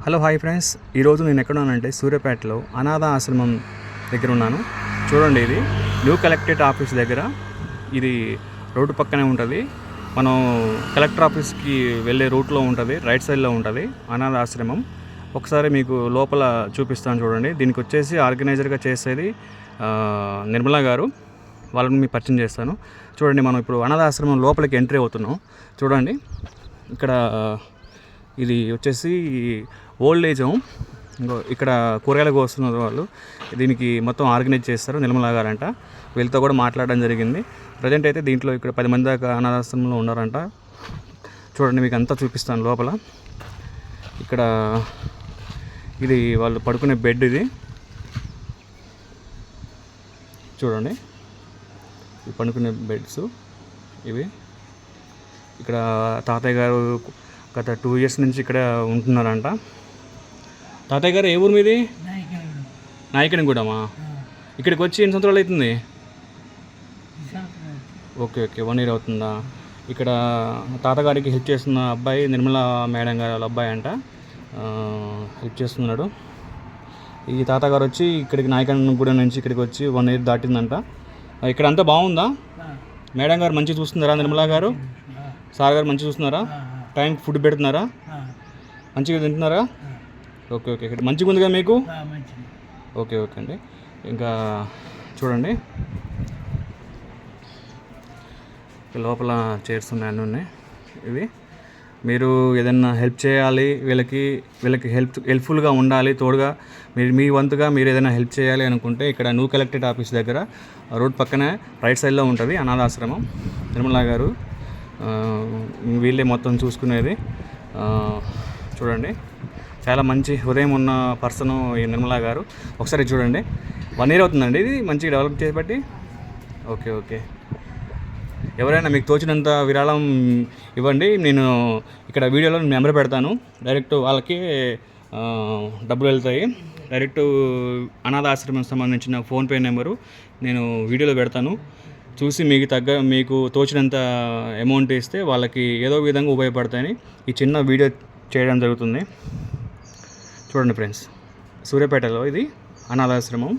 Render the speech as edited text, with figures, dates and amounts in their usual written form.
Hello hi friends, ఈరోజు నేను ఎక్కడున్నానంటే సూర్యాపేటలో అనాథ ఆశ్రమం దగ్గర ఉన్నాను. చూడండి, ఇది న్యూ కలెక్టరేట్ ఆఫీస్ దగ్గర. ఇది రోడ్డు పక్కనే ఉంటుంది. మనం కలెక్టర్ ఆఫీస్కి వెళ్ళే రూట్లో ఉంటుంది, రైట్ సైడ్లో ఉంటుంది అనాథ ఆశ్రమం. ఒకసారి మీకు లోపల చూపిస్తాను చూడండి. దీనికి వచ్చేసి ఆర్గనైజర్గా చేసేది నిర్మలా గారు. వాళ్ళని మీకు పరిచయం చేస్తాను. చూడండి, మనం ఇప్పుడు అనాథ ఆశ్రమం లోపలికి ఎంట్రీ అవుతున్నాం. చూడండి, ఇక్కడ ఇది వచ్చేసి ఓల్డ్ ఏజ్ హోమ్. ఇక్కడ కూరగాయలు కోస్తున్నారు వాళ్ళు. దీనికి మొత్తం ఆర్గనైజ్ చేస్తారు నిర్మలా గారంట. వీళ్ళతో కూడా మాట్లాడడం జరిగింది. ప్రజెంట్ అయితే దీంట్లో ఇక్కడ 10 మంది దాకా అనాథాశ్రమంలో ఉన్నారంట. చూడండి, మీకు అంతా చూపిస్తాను లోపల. ఇక్కడ ఇది వాళ్ళు పడుకునే బెడ్. ఇది చూడండి, ఇవి పడుకునే బెడ్స్ ఇవి. ఇక్కడ తాతయ్య గారు గత 2 years నుంచి ఇక్కడ ఉంటున్నారంట. తాతయ్య గారు ఏ ఊరు మీది? నాయకనిగూడమా? ఇక్కడికి వచ్చి ఎన్ని సంవత్సరాలు అవుతుంది? ఓకే, 1 year అవుతుందా? ఇక్కడ తాతగారికి హెల్ప్ చేస్తున్న అబ్బాయి నిర్మలా మేడం గారు వాళ్ళ అబ్బాయి అంట. హెల్ప్ చేస్తున్నాడు. ఈ తాతగారు వచ్చి ఇక్కడికి నాయకనిగూడెం నుంచి ఇక్కడికి వచ్చి 1 year దాటిందంట. ఇక్కడ అంతా బాగుందా? మేడం గారు మంచిగా చూస్తున్నారా? నిర్మలా గారు, సార్ గారు మంచిగా చూస్తున్నారా? టైంకి ఫుడ్ పెడుతున్నారా? మంచిగా తింటున్నారా? ఓకే, ఇక్కడ మంచిగా ఉందిగా మీకు? ఓకే అండి. ఇంకా చూడండి, లోపల చైర్స్ ఉన్నాయి, అన్నీ ఉన్నాయి. ఇవి మీరు ఏదైనా హెల్ప్ చేయాలి, వీళ్ళకి హెల్ప్ఫుల్గా ఉండాలి, తోడుగా మీ వంతుగా మీరు ఏదైనా హెల్ప్ చేయాలి అనుకుంటే ఇక్కడ న్యూ కలెక్టరేట్ ఆఫీస్ దగ్గర రోడ్ పక్కనే రైట్ సైడ్లో ఉంటుంది అనాథాశ్రమం. నిర్మలా గారు వీళ్ళే మొత్తం చూసుకునేది. చూడండి, చాలా మంచి హృదయం ఉన్న పర్సను ఈ నిర్మలా గారు. ఒకసారి చూడండి, 1 year అవుతుందండి ఇది మంచిగా డెవలప్ చేసి. ఓకే, ఎవరైనా మీకు తోచినంత విరాళం ఇవ్వండి. నేను ఇక్కడ వీడియోలో నెంబర్ పెడతాను. డైరెక్ట్ వాళ్ళకి డబ్బులు వెళ్తాయి. డైరెక్ట్ అనాథ ఆశ్రమం సంబంధించిన ఫోన్పే నెంబరు నేను వీడియోలో పెడతాను. చూసి మీకు తోచినంత అమౌంట్ ఇస్తే వాళ్ళకి ఏదో విధంగా ఉపయోగపడతాయని ఈ చిన్న వీడియో చేయడం జరుగుతుంది. చూడండి ఫ్రెండ్స్, సూర్యాపేటలో ఇది అనాథాశ్రమం.